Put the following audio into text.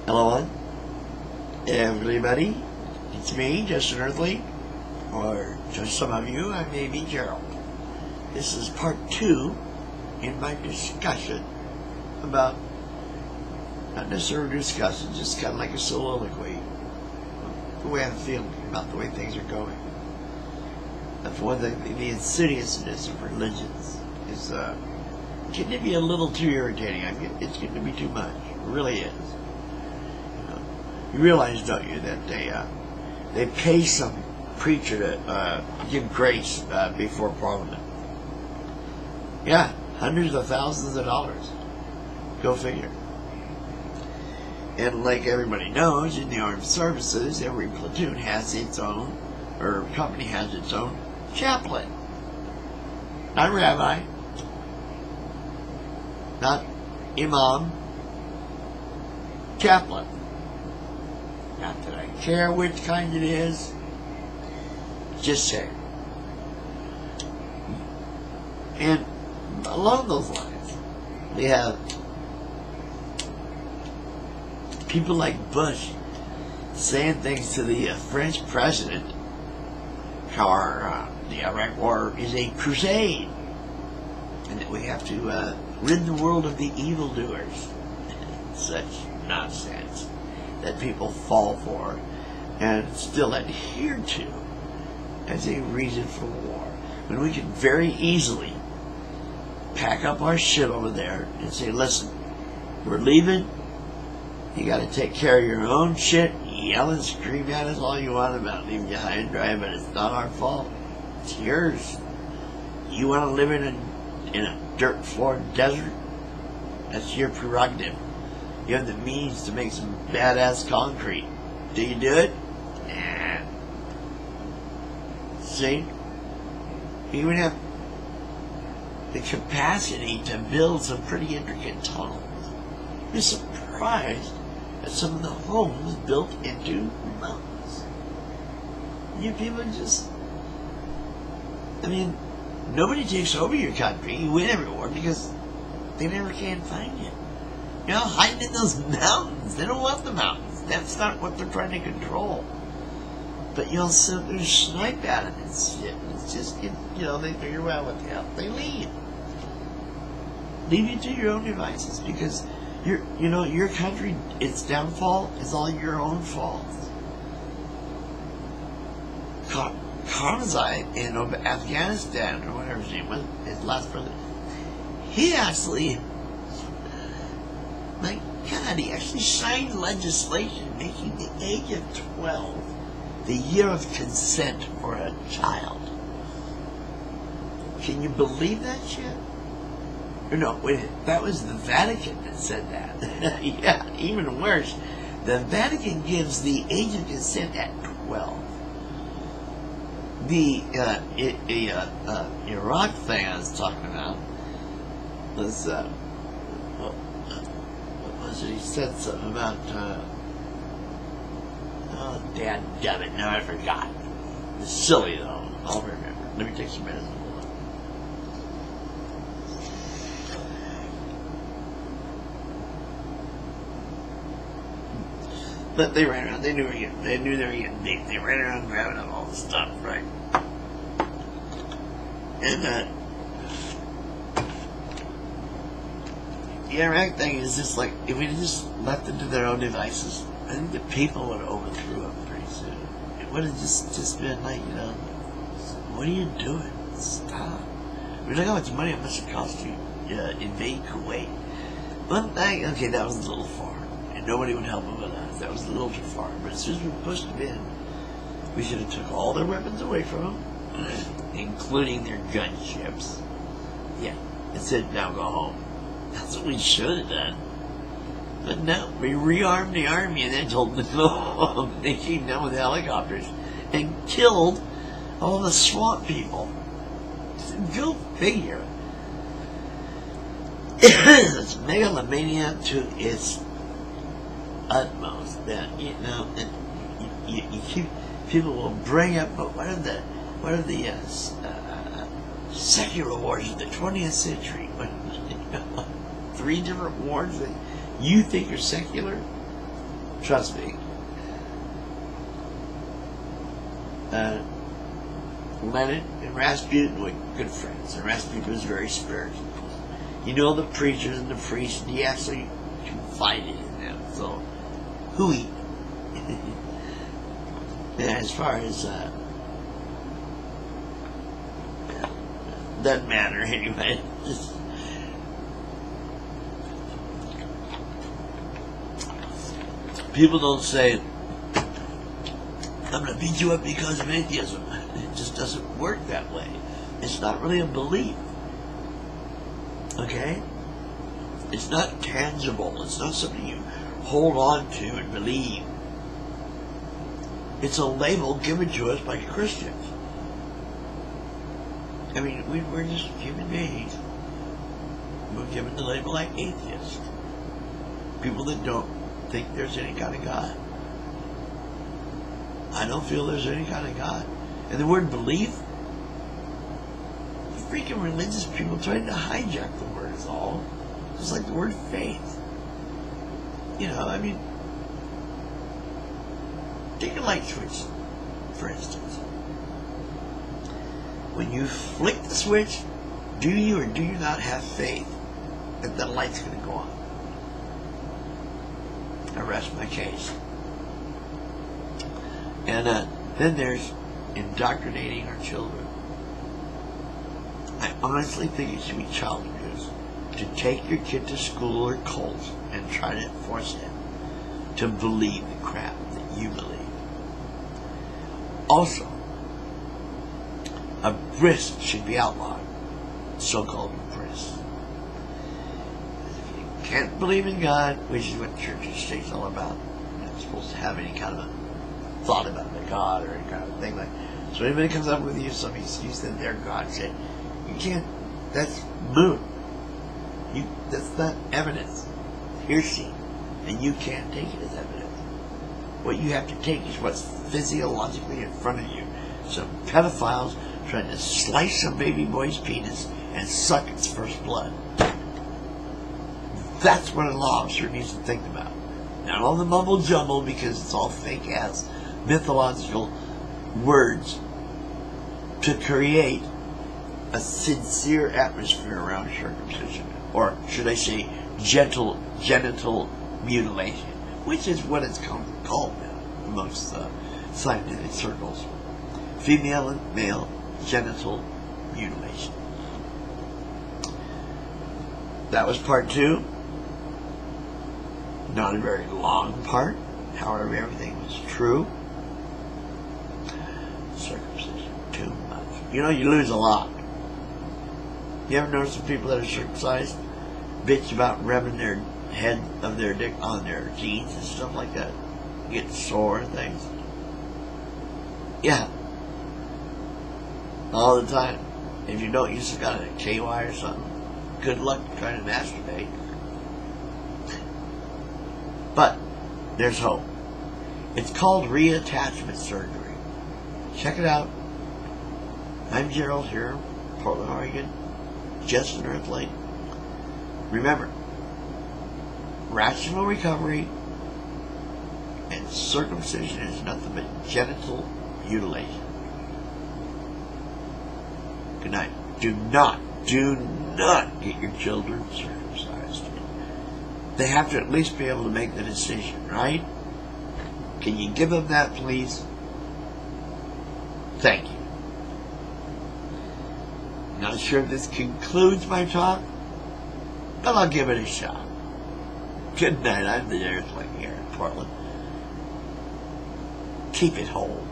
Hello, everybody. It's me, just an earthly, or to some of you, I may be Gerald. This is part 2 in my discussion about, not necessarily discussion, just kind of like a soliloquy, the way I'm feeling about the way things are going. And for one thing, the insidiousness of religions is getting to be a little too irritating. It's getting to be too much. It really is. You realize, don't you, that they pay some preacher to give grace before Parliament? Yeah, hundreds of thousands of dollars. Go figure. And like everybody knows, in the armed services, every platoon has its own, or company has its own chaplain. Not rabbi, not imam, chaplain. Not that I care which kind it is, just say. And along those lines, we have people like Bush saying things to the French president, how the Iraq War is a crusade, and that we have to rid the world of the evildoers. Such nonsense that people fall for and still adhere to as a reason for war, when we can very easily pack up our shit over there and say, listen, we're leaving, you got to take care of your own shit, yell and scream at us all you want about leaving you high and dry, but it's not our fault, it's yours. You want to live in a dirt floored desert? That's your prerogative. You have the means to make some badass concrete. Do you do it? Nah. See? You even have the capacity to build some pretty intricate tunnels. You're surprised at some of the homes built into mountains. You people just... nobody takes over your country. You win every war because they never can find you. You know, hiding in those mountains. They don't want the mountains. That's not what they're trying to control. But you'll sit there and snipe at them and shit. It's just, they figure, well, what the hell? They leave. Leave you to your own devices because your country, its downfall is all your own fault. Karzai in Afghanistan, or whatever his name was, his last brother, he actually... My God, he actually signed legislation making the age of 12 the year of consent for a child. Can you believe that shit? Or no, wait, that was the Vatican that said that. Yeah, even worse. The Vatican gives the age of consent at 12. The Iraq thing I was talking about was... he said something about, dadgummit, now I forgot. It's silly though, I'll remember. Let me take some minutes. But they ran around, they knew they were getting beat. They ran around grabbing up all the stuff, right? And, the Iraq thing is just like, if we just left them to their own devices, I think the people would have overthrew them pretty soon. It would have just been like, what are you doing? Stop. Look how much money it must have cost you to invade Kuwait. One thing, okay, that was a little far, and nobody would help them with us. That was a little too far. But as soon as we pushed them in, we should have took all their weapons away from them, including their gunships. Yeah, and said, now go home. That's what we should have done. But no, we rearmed the army and then told them to go home. They came down with helicopters and killed all the swamp people. Go figure. It's megalomania to its utmost. That you keep, people will bring up, but what are the secular wars of the 20th century? 3 different wars that you think are secular? Trust me. Lenin and Rasputin were good friends, and Rasputin was very spiritual. You know, the preachers and the priests, he actually confided in them. So, hooey. Yeah, as far as doesn't matter anyway. Just, people don't say, I'm going to beat you up because of atheism. It just doesn't work that way. It's not really a belief. Okay? It's not tangible. It's not something you hold on to and believe. It's a label given to us by Christians. I mean, we're just human beings. We're given the label like atheists. People that don't think there's any kind of God. I don't feel there's any kind of God. And the word belief, freaking religious people trying to hijack the word is all. Just like the word faith. You know, I mean, take a light switch, for instance. When you flick the switch, do you or do you not have faith that the light's going to go on? I rest my case. And then there's indoctrinating our children. I honestly think it should be child abuse to take your kid to school or cults and try to force them to believe the crap that you believe. Also, a bris should be outlawed, so-called bris. If you can't believe in God, which is what church and state's all about, you're not supposed to have any kind of a thought about the God or any kind of thing like that. So anybody comes up with you some excuse that their God said, you can't, that's moot. That's not evidence. Hearsay. And you can't take it as evidence. What you have to take is what's physiologically in front of you. Some pedophiles trying to slice a baby boy's penis and suck its first blood. That's what a law officer needs to think about. Not all the mumble jumble, because it's all fake ass mythological words to create a sincere atmosphere around circumcision, or should I say genital mutilation, which is what it's called now amongst scientific circles. Female and male genital mutilation. That was part 2. Not a very long part. However, everything was true. Circumcision, too much. You know, you lose a lot. You ever notice the people that are circumcised bitch about rubbing their head of their dick on their jeans and stuff like that? Get sore and things. Yeah. All the time. If you don't, you just got a KY or something. Good luck trying to masturbate. But there's hope. It's called reattachment surgery. Check it out. I'm Gerald here, Portland, Oregon. Just an earthling. Remember, rational recovery and circumcision is nothing but genital mutilation. Good night. Do not get your children circumcised. They have to at least be able to make the decision, right? Can you give them that, please? Thank you. Not sure if this concludes my talk, but I'll give it a shot. Good night. I'm the Earthling here in Portland. Keep it whole.